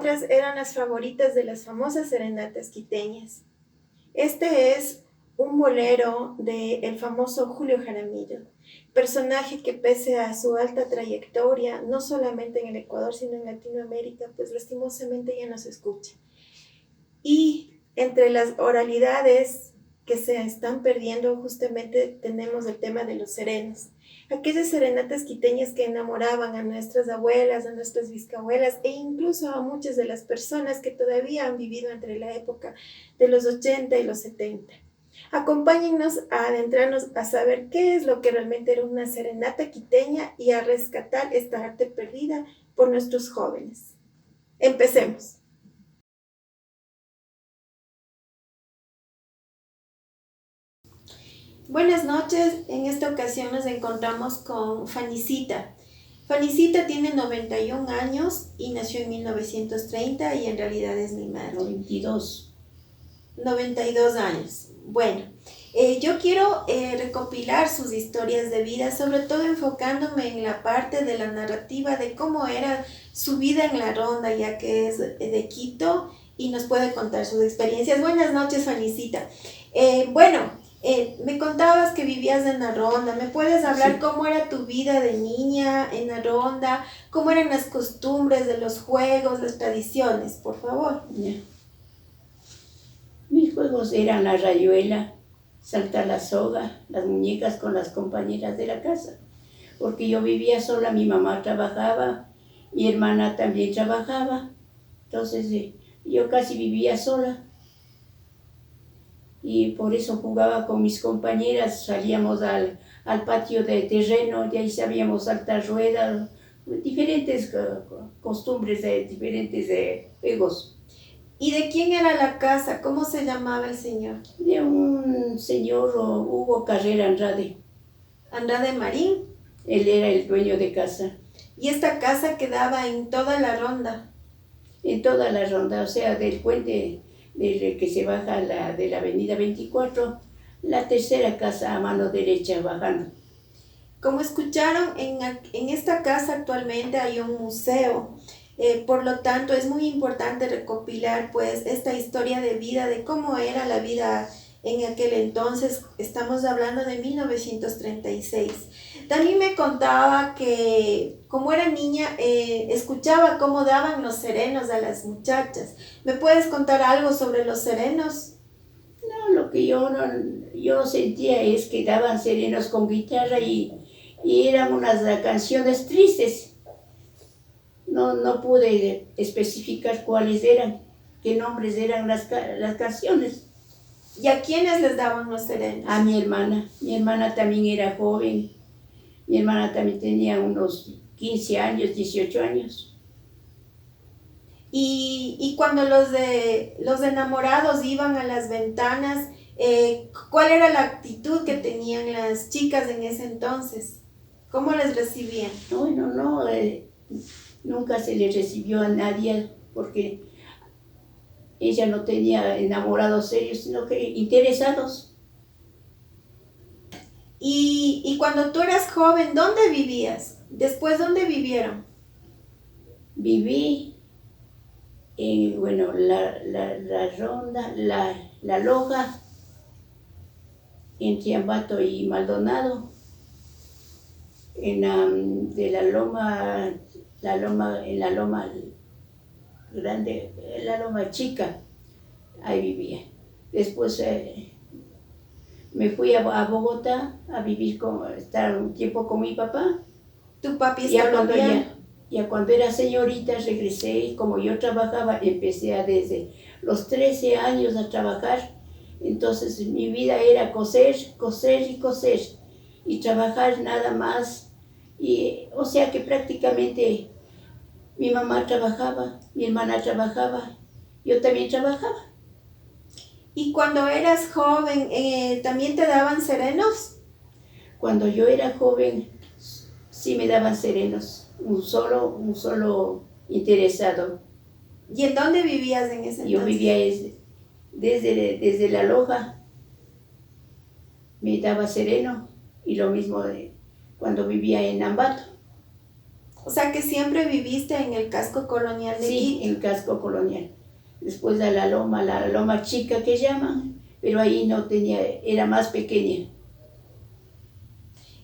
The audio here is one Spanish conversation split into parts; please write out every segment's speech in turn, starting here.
otras eran las favoritas de las famosas serenatas quiteñas. Este es un bolero del famoso Julio Jaramillo, personaje que pese a su alta trayectoria, no solamente en el Ecuador, sino en Latinoamérica, pues lastimosamente ya no se escucha. Y entre las oralidades que se están perdiendo, justamente tenemos el tema de los serenos. Aquellas serenatas quiteñas que enamoraban a nuestras abuelas, a nuestras bisabuelas e incluso a muchas de las personas que todavía han vivido entre la época de los 80 y los 70. Acompáñennos a adentrarnos a saber qué es lo que realmente era una serenata quiteña y a rescatar esta arte perdida por nuestros jóvenes. Empecemos. Buenas noches, en esta ocasión nos encontramos con Fanicita. Fanicita tiene 91 años y nació en 1930 y en realidad es mi madre. 92 años. Bueno, yo quiero recopilar sus historias de vida, sobre todo enfocándome en la parte de la narrativa de cómo era su vida en la ronda, ya que es de Quito y nos puede contar sus experiencias. Buenas noches, Fanicita. Me contabas que vivías en la ronda. ¿Me puedes hablar Sí. cómo era tu vida de niña en la ronda? ¿Cómo eran las costumbres de los juegos, las tradiciones? Por favor. Ya. Mis juegos eran la rayuela, saltar la soga, las muñecas con las compañeras de la casa. Porque yo vivía sola, mi mamá trabajaba, mi hermana también trabajaba. Entonces yo casi vivía sola. Y por eso jugaba con mis compañeras, salíamos al patio de terreno, de ahí sabíamos saltar ruedas, diferentes costumbres de diferentes juegos. ¿Y de quién era la casa? ¿Cómo se llamaba el señor? De un señor Hugo Carrera Andrade. Andrade Marín. Él era el dueño de casa. ¿Y esta casa quedaba en toda la ronda? En toda la ronda, o sea, del puente desde que se baja de la avenida 24, la tercera casa a mano derecha bajando. Como escucharon, en esta casa actualmente hay un museo. Por lo tanto, es muy importante recopilar pues esta historia de vida, de cómo era la vida en aquel entonces. Estamos hablando de 1936. También me contaba que como era niña, escuchaba cómo daban los serenos a las muchachas. ¿Me puedes contar algo sobre los serenos? No, lo que yo sentía es que daban serenos con guitarra y eran unas canciones tristes. No pude especificar cuáles eran, qué nombres eran las canciones. ¿Y a quiénes les daban los serenos? A mi hermana también era joven, mi hermana también tenía unos 15 años, 18 años. Y cuando los enamorados iban a las ventanas, ¿cuál era la actitud que tenían las chicas en ese entonces? ¿Cómo les recibían? Bueno, nunca se le recibió a nadie porque ella no tenía enamorados serios, sino que interesados. Y cuando tú eras joven, ¿dónde vivías? Después, ¿dónde vivieron? Viví en, la Ronda, la Loja, entre Ambato y Maldonado, de la Loma en la Loma Grande, en la Loma Chica, ahí vivía. Después me fui a Bogotá a vivir, estar un tiempo con mi papá. ¿Tu papi es Ya colombiano? cuando era señorita regresé y como yo trabajaba, empecé desde los 13 años a trabajar. Entonces mi vida era coser, coser y coser y trabajar nada más. Y, o sea que prácticamente mi mamá trabajaba, mi hermana trabajaba, yo también trabajaba. ¿Y cuando eras joven, también te daban serenos? Cuando yo era joven, sí me daban serenos, un solo interesado. ¿Y en dónde vivías en ese entonces? Yo vivía desde La Loja, me daba sereno, y lo mismo cuando vivía en Ambato. O sea que siempre viviste en el casco colonial de Sí, Quito. en el casco colonial. Después de la loma chica que llaman, pero ahí no tenía, era más pequeña.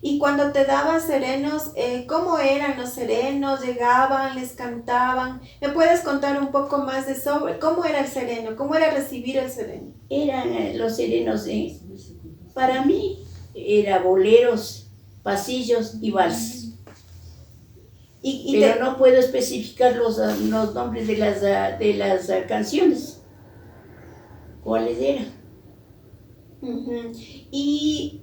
Y cuando te daban serenos, ¿cómo eran los serenos? ¿Llegaban, les cantaban? ¿Me puedes contar un poco más de sobre cómo era el sereno? ¿Cómo era recibir el sereno? Eran los serenos, para mí, era boleros, pasillos y vals. Pero no puedo especificar los nombres de las canciones. ¿Cuáles eran? ¿Y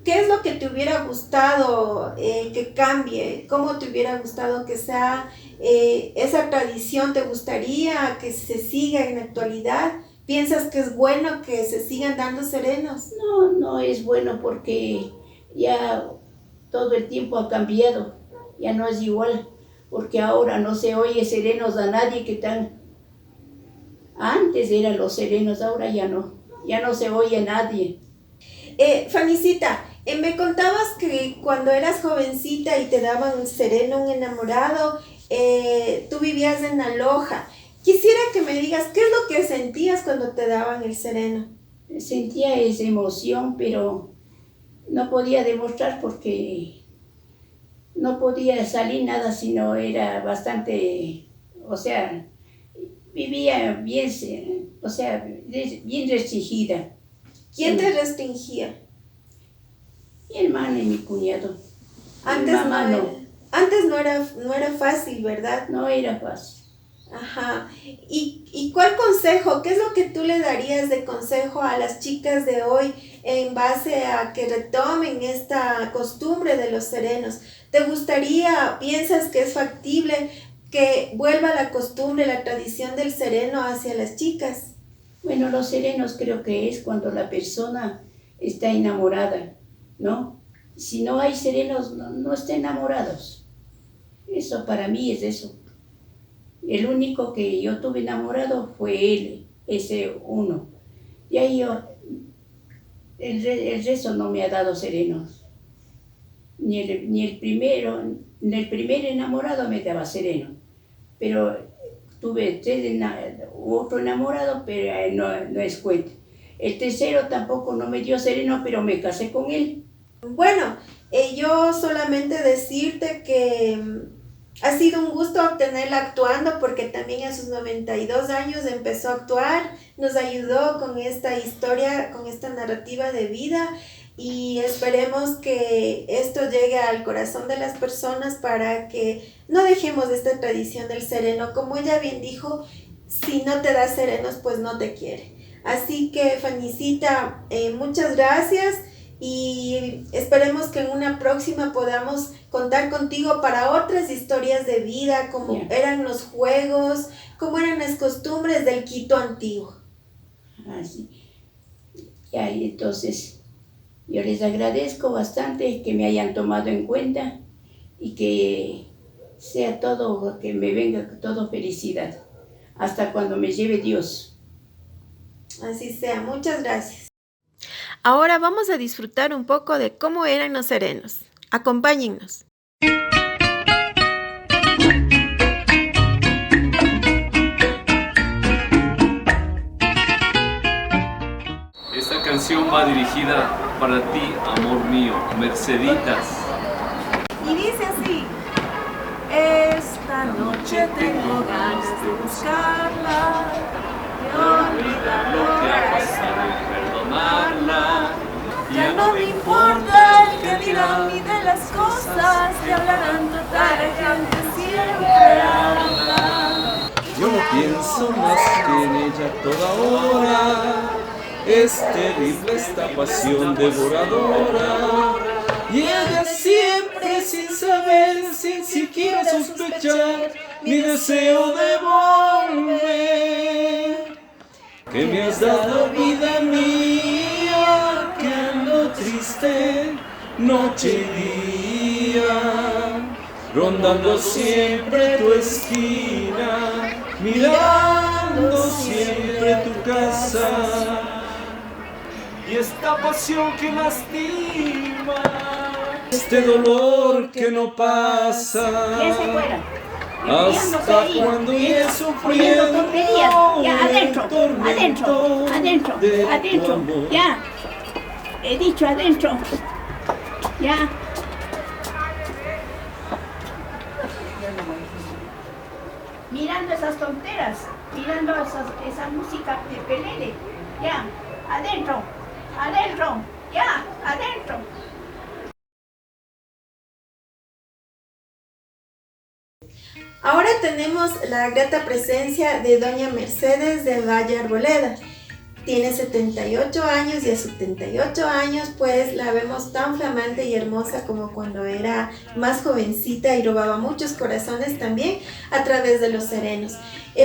qué es lo que te hubiera gustado que cambie? ¿Cómo te hubiera gustado que sea esa tradición? ¿Te gustaría que se siga en la actualidad? ¿Piensas que es bueno que se sigan dando serenos? No, no es bueno porque ya todo el tiempo ha cambiado. Ya no es igual, porque ahora no se oye serenos a nadie que tan... Antes eran los serenos, ahora ya no se oye a nadie. Fanicita, me contabas que cuando eras jovencita y te daban un sereno, un enamorado, tú vivías en Aloja. Quisiera que me digas qué es lo que sentías cuando te daban el sereno. Sentía esa emoción, pero no podía demostrar porque no podía salir nada, sino era bastante, o sea, vivía bien, o sea, bien restringida. ¿Quién te restringía? Mi hermana y mi cuñado. Antes mi mamá no. Antes no era fácil, ¿verdad? No era fácil. Ajá. ¿Y cuál consejo, qué es lo que tú le darías de consejo a las chicas de hoy en base a que retomen esta costumbre de los serenos? ¿Te gustaría, piensas que es factible que vuelva la costumbre, la tradición del sereno hacia las chicas? Bueno, los serenos creo que es cuando la persona está enamorada, ¿no? Si no hay serenos, no están enamorados. Eso para mí es eso. El único que yo tuve enamorado fue él, ese uno. Y ahí el resto no me ha dado serenos. Ni el primer enamorado me daba sereno. Pero tuve otro enamorado, pero no es cuenta. El tercero tampoco no me dio sereno, pero me casé con él. Bueno, yo solamente decirte que ha sido un gusto tenerla actuando porque también a sus 92 años empezó a actuar, nos ayudó con esta historia, con esta narrativa de vida y esperemos que esto llegue al corazón de las personas para que no dejemos esta tradición del sereno. Como ella bien dijo, si no te da serenos, pues no te quiere. Así que, Fanicita, muchas gracias. Y esperemos que en una próxima podamos contar contigo para otras historias de vida, como eran los juegos, como eran las costumbres del Quito antiguo. Así. Ya, y entonces yo les agradezco bastante que me hayan tomado en cuenta y que sea todo, que me venga todo felicidad, hasta cuando me lleve Dios. Así sea, muchas gracias. Ahora vamos a disfrutar un poco de cómo eran los serenos. Acompáñennos. Esta canción va dirigida para ti, amor mío, Merceditas. Y dice así: esta noche tengo ganas de buscarla, de olvidar lo que ha pasado y perdonarla. Ya no me importa el que dirán ni de las cosas que hablarán, total la gente siempre habla. Yo no pienso más que en ella toda hora, es terrible esta pasión devoradora. Y ella siempre sin saber, sin siquiera sospechar, mi deseo de volver. Que me has dado vida mía, que ando triste noche y día, rondando siempre tu esquina, mirando siempre tu casa. Y esta pasión que lastima Este dolor que no pasa. Ya se fueron. Hasta cuando iré sufriendo tonterías. Ya, adentro, adentro, adentro, de adentro. tu amor. Ya. He dicho adentro. Ya. Mirando esas tonteras, mirando esa música de pelele. Ya, adentro, adentro, ya, adentro. Ahora tenemos la grata presencia de doña Mercedes del Valle Arboleda. Tiene 78 años y a 78 años pues la vemos tan flamante y hermosa como cuando era más jovencita y robaba muchos corazones también a través de los serenos.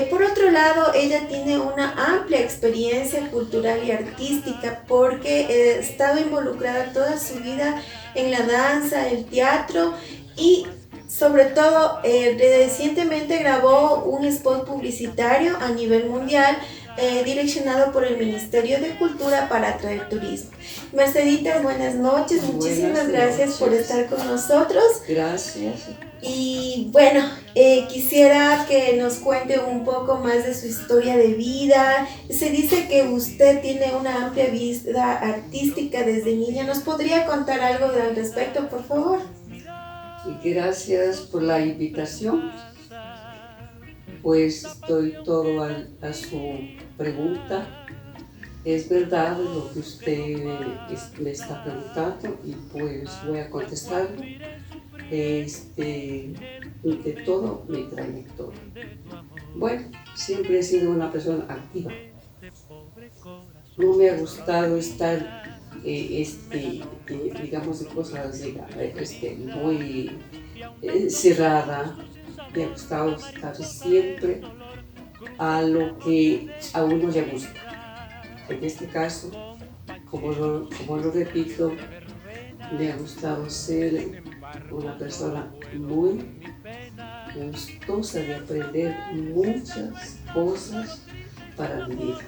Por otro lado, ella tiene una amplia experiencia cultural y artística porque ha estado involucrada toda su vida en la danza, el teatro y sobre todo recientemente grabó un spot publicitario a nivel mundial direccionado por el Ministerio de Cultura para atraer turismo. Mercedita, buenas noches, muchísimas gracias por estar con nosotros. Gracias. Y bueno, quisiera que nos cuente un poco más de su historia de vida. Se dice que usted tiene una amplia vida artística desde niña. ¿Nos podría contar algo al respecto, por favor? Y gracias por la invitación. Pues estoy todo a su pregunta. Es verdad lo que usted me está preguntando y pues voy a contestar de todo mi trayectoria. Bueno, siempre he sido una persona activa. No me ha gustado estar digamos de cosas muy cerrada. Me ha gustado estar siempre a lo que a uno le gusta. En este caso, como lo repito, me ha gustado ser una persona muy gustosa de aprender muchas cosas para mi vida.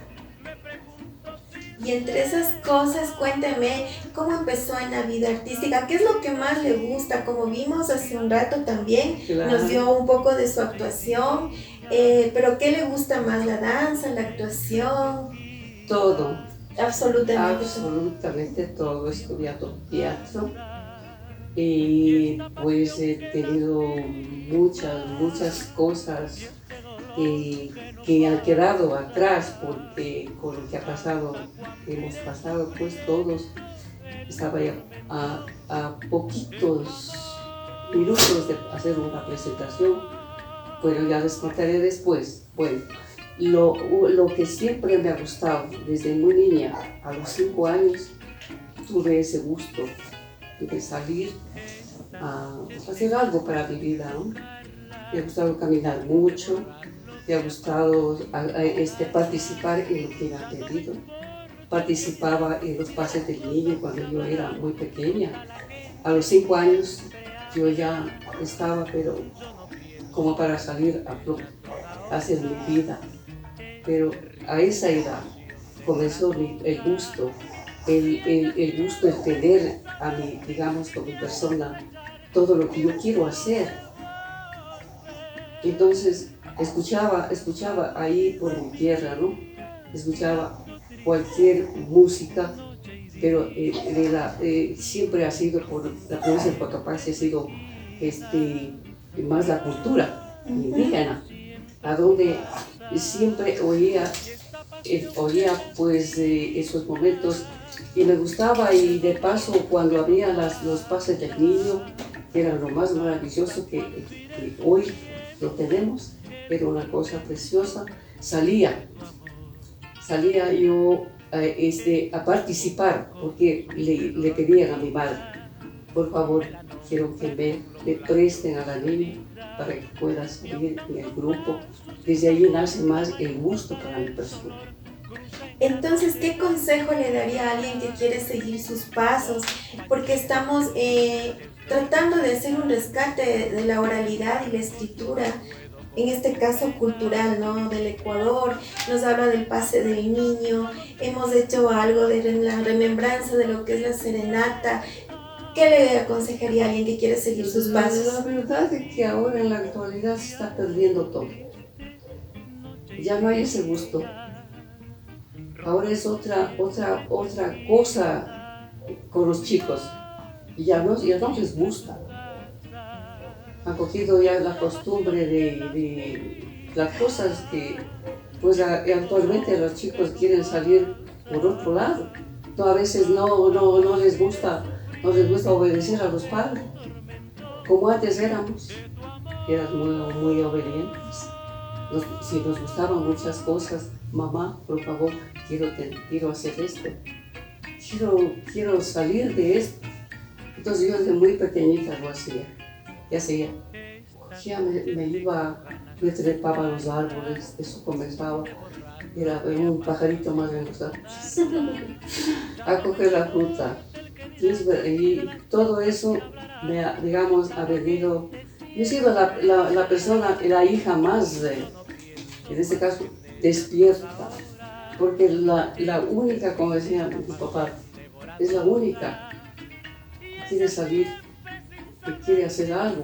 Y entre esas cosas, cuénteme cómo empezó en la vida artística, qué es lo que más le gusta, como vimos hace un rato también, Claro. Nos dio un poco de su actuación, pero ¿qué le gusta más, la danza, la actuación? Todo, Absolutamente todo. He estudiado teatro y pues he tenido muchas cosas que han quedado atrás porque con lo que hemos pasado, pues todos estaba ya a poquitos minutos de hacer una presentación, pero ya les contaré después. Bueno, lo que siempre me ha gustado desde muy niña, a los 5 años, tuve ese gusto de salir a hacer algo para mi vida, ¿no? Me ha gustado caminar mucho, me ha gustado participar en lo que me han pedido. Participaba en los pases del niño cuando yo era muy pequeña. A los 5 años yo ya estaba, pero como para salir a hacer mi vida. Pero a esa edad comenzó el gusto, el gusto de tener a mí, digamos, como persona, todo lo que yo quiero hacer. Entonces, escuchaba ahí por mi tierra, ¿no? Escuchaba cualquier música, pero siempre ha sido por la provincia de Cotopaxi, ha sido más la cultura indígena, a donde siempre oía pues esos momentos y me gustaba, y de paso cuando había los pases del niño, que era lo más maravilloso que hoy lo tenemos, era una cosa preciosa. Salía yo a participar porque le pedían a mi madre, por favor, quiero que me presten a la niña para que pueda salir en el grupo. Desde ahí nace más el gusto para mi persona. Entonces, ¿qué consejo le daría a alguien que quiere seguir sus pasos? Porque estamos tratando de hacer un rescate de la oralidad y la escritura, en este caso cultural, ¿no? Del Ecuador. Nos habla del pase del niño, hemos hecho algo de la remembranza de lo que es la serenata. ¿Qué le aconsejaría a alguien que quiere seguir sus La pasos? verdad es que ahora en la actualidad se está perdiendo todo. Ya no hay ese gusto. Ahora es otra cosa con los chicos. Ya no les gusta. Han cogido ya la costumbre de las cosas que pues actualmente los chicos quieren salir por otro lado. A veces no les gusta obedecer a los padres, como antes éramos muy obedientes. Si nos gustaban muchas cosas, mamá, por favor, quiero hacer esto, quiero salir de esto. Entonces yo desde muy pequeñita lo hacía. ¿Qué hacía? Ya me trepaba a los árboles, eso comenzaba, era un pajarito más en los árboles, a coger la fruta. Y todo eso ha venido. Yo he sido la persona, la hija más, en este caso, despierta, porque la única, como decía mi papá, es la única que quiere salir, que quiere hacer algo.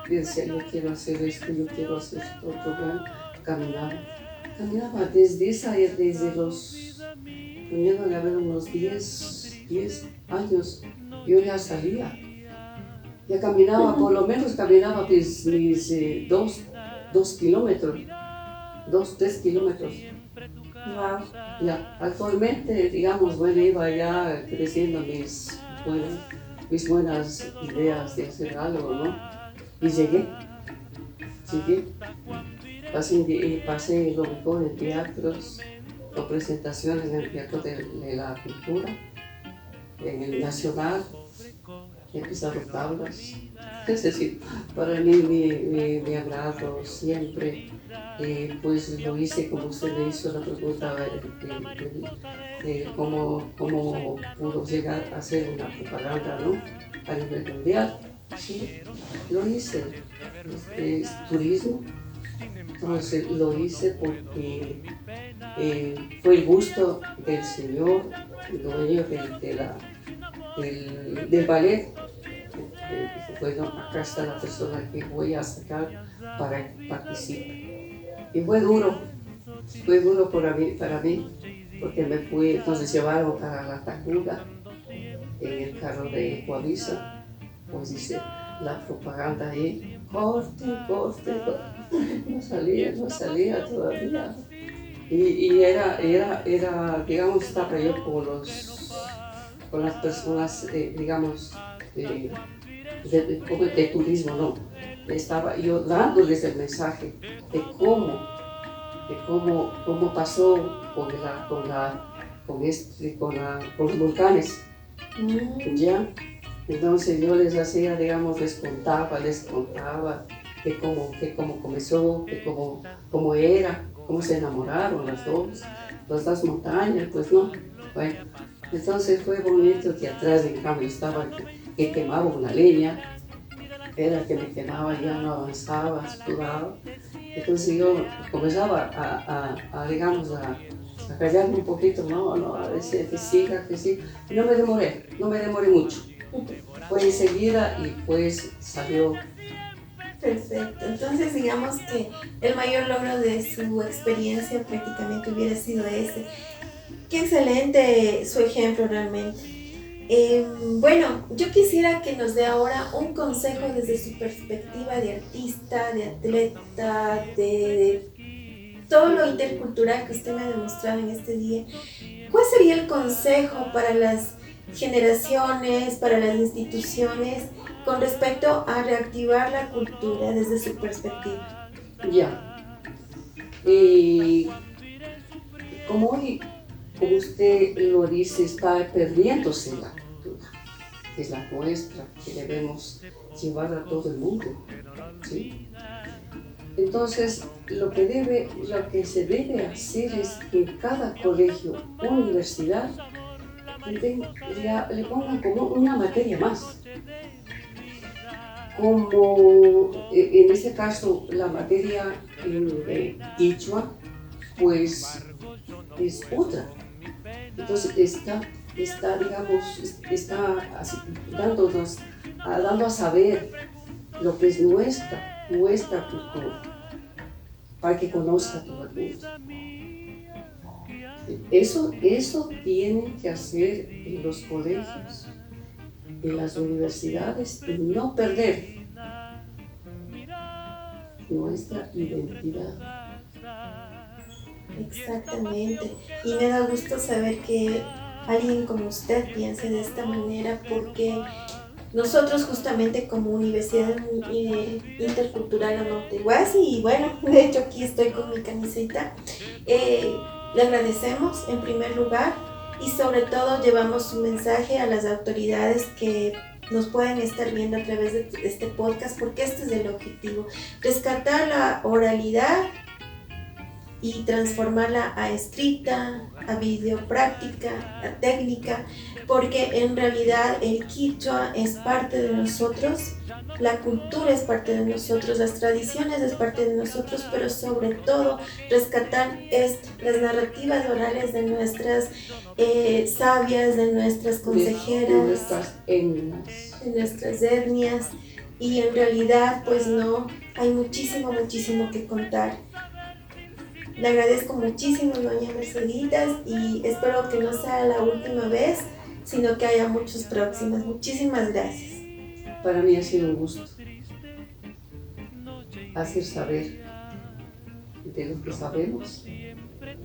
Y decía, yo quiero hacer esto, yo quiero hacer esto, otro. Bueno, caminaba desde los, tendrían que haber unos 10 años, yo ya salía. Ya caminaba, por lo menos caminaba mis 2 kilómetros, 3 kilómetros. Wow. Ya, actualmente, digamos, bueno, iba ya creciendo mis buenas ideas de hacer algo, ¿no? Y llegué. Pasé lo mejor en teatros, o presentaciones en el Teatro de la Cultura, en el Nacional. He pisado tablas. Es decir, para mí me agrado siempre, pues lo hice como usted me hizo la pregunta de cómo pudo llegar a hacer una propaganda, ¿no? A nivel mundial. Sí, lo hice. Es turismo. Entonces lo hice porque fue el gusto del señor, el dueño del ballet. Bueno, acá está la persona que voy a sacar para que participe. Y fue duro para mí, porque entonces llevaron para la Tacunga en el carro de Coavisa, pues dice la propaganda ahí, corte, no salía todavía. Y era, digamos, estaba yo con las personas, digamos, de turismo, ¿no? Estaba yo dándoles el mensaje de cómo pasó con los volcanes, ¿ya? Entonces yo les hacía, digamos, les contaba de cómo comenzó, de cómo era, cómo se enamoraron las dos montañas, pues no. Bueno, entonces fue bonito que atrás, en cambio, estaba que quemaba una leña, era que me quemaba, ya no avanzaba, sudaba. Entonces yo comenzaba digamos, a callarme un poquito, a veces que siga. Y no me demoré mucho. Fue enseguida y pues salió. Perfecto. Entonces digamos que el mayor logro de su experiencia prácticamente hubiera sido ese. Qué excelente su ejemplo realmente. Bueno, yo quisiera que nos dé ahora un consejo desde su perspectiva de artista, de atleta, de todo lo intercultural que usted me ha demostrado en este día. ¿Cuál sería el consejo para las generaciones, para las instituciones, con respecto a reactivar la cultura desde su perspectiva? Ya. Como hoy, como usted lo dice, está perdiéndose la cultura, que es la nuestra, que debemos llevar a todo el mundo, ¿sí? Entonces, lo que se debe hacer es que en cada colegio, universidad, le pongan como una materia más. Como en este caso la materia de Quichua, pues es otra. Entonces está, digamos, está dando a saber lo que es nuestra cultura, para que conozca todo el mundo. Eso tienen que hacer en los colegios, en las universidades, y no perder nuestra identidad. Exactamente. Y me da gusto saber que alguien como usted piense de esta manera, porque nosotros justamente como Universidad Intercultural Amautehuasi, y bueno, de hecho aquí estoy con mi camiseta, le agradecemos en primer lugar y sobre todo llevamos un mensaje a las autoridades que nos pueden estar viendo a través de este podcast, porque este es el objetivo, rescatar la oralidad y transformarla a escrita, a videopráctica, a técnica, porque en realidad el quichua es parte de nosotros, la cultura es parte de nosotros, las tradiciones es parte de nosotros, pero sobre todo rescatar las narrativas orales de nuestras sabias, de nuestras consejeras, de nuestras etnias, y en realidad pues no, hay muchísimo que contar. Le agradezco muchísimo, doña Merceditas, y espero que no sea la última vez, sino que haya muchas próximas. Muchísimas gracias. Para mí ha sido un gusto hacer saber de lo que sabemos y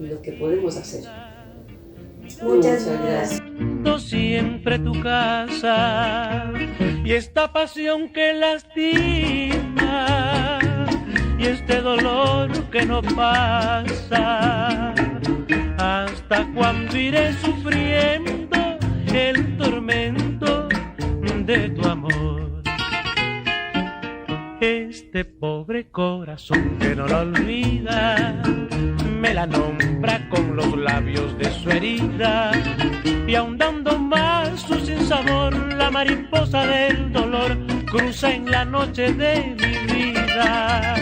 lo que podemos hacer. Muchas gracias. Siempre tu casa y esta pasión que lastima y este dolor que no pasa, hasta cuando iré sufriendo el tormento de tu amor. Este pobre corazón que no lo olvida me la nombra con los labios de su herida, y ahondando más su sinsabor, la mariposa del dolor cruza en la noche de mi vida.